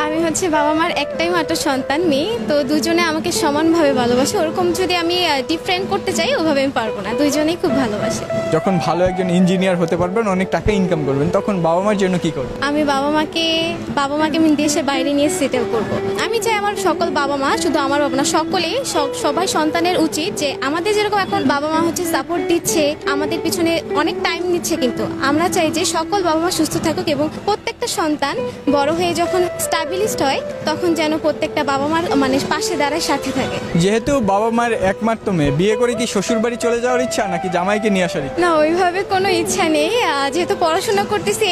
আমি হচ্ছে বাবা মার একটাই মাত্র সন্তান মেয়ে, তো দুজনে আমাকে সমানভাবে ভালোবাসে। ওরকম যদি আমি ডিফারেন্ট করতে চাই ওভাবে আমি পারবো না, দুইজনেই খুব ভালোবাসে। যখন ভালো একজন ইঞ্জিনিয়ার হতে পারবেন, অনেক টাকা ইনকাম করবেন, তখন বাবা মার জন্য কি করবেন? আমি বাবা মাকে আমি দেশের বাইরে নিয়ে সেটেল করব। আমি চাই আমার সকল বাবা মা, শুধু আমার বাবা না, সকলেই সবাই সন্তানের উচিত যে আমাদের যেরকম এখন বাবা মা হচ্ছে সাপোর্ট দিচ্ছে, আমাদের পিছনে অনেক টাইম নিচ্ছে, কিন্তু আমরা চাই যে সকল বাবা মা সুস্থ থাকুক এবং প্রত্যেকটা সন্তান বড় হয়ে যখন স্টাবিলিস্ট হয় তখন যেন প্রত্যেকটা বাবা মার মানে পাশে দাঁড়ায়, সাথে থাকে। যেহেতু বাবা মার একমাত্র মেয়ে, বিয়ে করে কি শ্বশুর বাড়ি চলে যাওয়ার ইচ্ছা নাকি জামাইকে নিয়ে আসার ইচ্ছা? না, ওইভাবে কোনো ইচ্ছা নেই। যেহেতু পড়াশোনা করতেছি,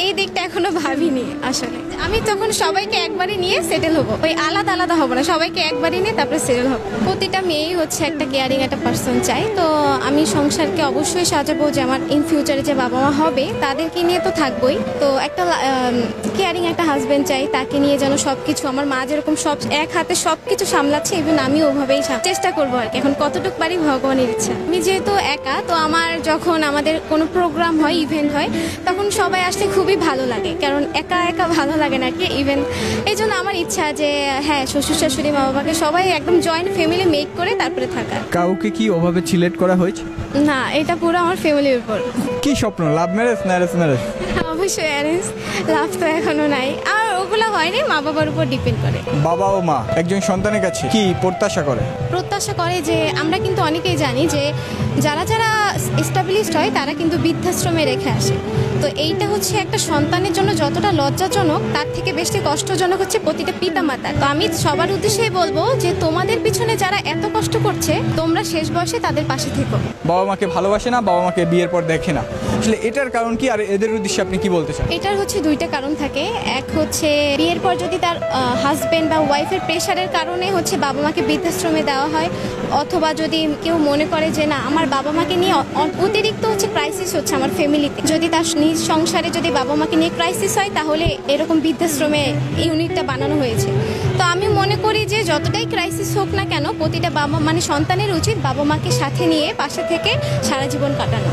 এই দিকটা এখনো ভাবিনি আসলে। আমি তখন সবাইকে একবারে নিয়ে সেটেল হবো, ওই আলাদা আলাদা হবো না, সবাইকে একবারে নিয়ে তারপরে সেটেল হবো। প্রতিটা মেয়েই হচ্ছে একটা কেয়ারিং একটা পার্সন চাই, তো আমি সংসারকে অবশ্যই সাজাবো যে আমার ইন ফিউচারে যে বাবা মা হবে তাদেরকে নিয়ে তো থাকবোই, তো একটা কেয়ারিং একটা হাজবেন্ড চাই, তাকে নিয়ে যেন সবকিছু, আমার মা যেরকম সব এক হাতে সবকিছু সামলাচ্ছে, ইভেন আমি ওভাবেই চেষ্টা করবো আর কি। এখন কতটুকু পারি ভগবানের ইচ্ছা। আমি যেহেতু একা, তো আমার যখন আমাদের কোনো প্রোগ্রাম হয়, ইভেন্ট হয়, তখন সবাই আসতে খুবই ভালো লাগে, কারণ একা একা ভালো লাগে না কি ইভেন্ট। এই জন্য আমার ইচ্ছা যে হ্যাঁ, শ্বশুর শাশুড়ি মা বাবাকে সবাই একদম জয়েন্ট ফ্যামিলি মেক করে তারপরে থাকা। কাউকে কি ওভাবে সিলেক্ট করা হয়েছে? না, এটা পুরো আমার ফ্যামিলির উপর। কি স্বপ্ন, লাভ ম্যারেজ না অ্যারেঞ্জ ম্যারেজ? অবশ্যই অ্যারেঞ্জ, লাভ তো এখনো নাই, আর ওগুলো হয়নি, মা বাবার উপর ডিপেন্ড করে। বাবা ও মা একজন সন্তানের কাছে কি প্রত্যাশা করে যে আমরা কিন্তু অনেকেই জানি যে যারা এস্টাবলিশড হয় তারা কিন্তু বৃদ্ধাশ্রমে রেখে আসে, তো এইটা হচ্ছে একটা সন্তানের জন্য যতটা লজ্জাজনক, তার থেকে বেশি কষ্টজনক হচ্ছে প্রতিটা পিতামাতা। তো আমি সবার উদ্দেশ্যেই বলবো যে তোমাদের পিছনে যারা এত কষ্ট করছে, তোমরা শেষ বয়সে তাদের পাশে থেকো। বাবা মাকে ভালোবাসে না, বাবা মাকে বিয়ের পর দেখে না, আসলে এটার কারণ কি, আর এদের উদ্দেশ্যে আপনি কি বলতে চান? এটার হচ্ছে দুইটা কারণ থাকে। এক হচ্ছে বিয়ের পর যদি তার হাজবেন্ড বা ওয়াইফের প্রেশারের কারণে হচ্ছে বাবা মাকে বৃদ্ধাশ্রমে দেওয়া হয়, অথবা যদি কেউ মনে করে যে না, আমার বাবা মাকে নিয়ে অতিরিক্ত হচ্ছে ক্রাইসিস হচ্ছে আমার ফ্যামিলিতে, যদি তার নিজ সংসারে যদি বাবা মাকে নিয়ে ক্রাইসিস হয়, তাহলে এরকম বৃদ্ধাশ্রমে ইউনিটটা বানানো হয়েছে। তো আমি মনে করি যে যতটাই ক্রাইসিস হোক না কেন, প্রতিটা বাবা মানে সন্তানের উচিত বাবা মাকে সাথে নিয়ে পাশে থেকে সারা জীবন কাটানো।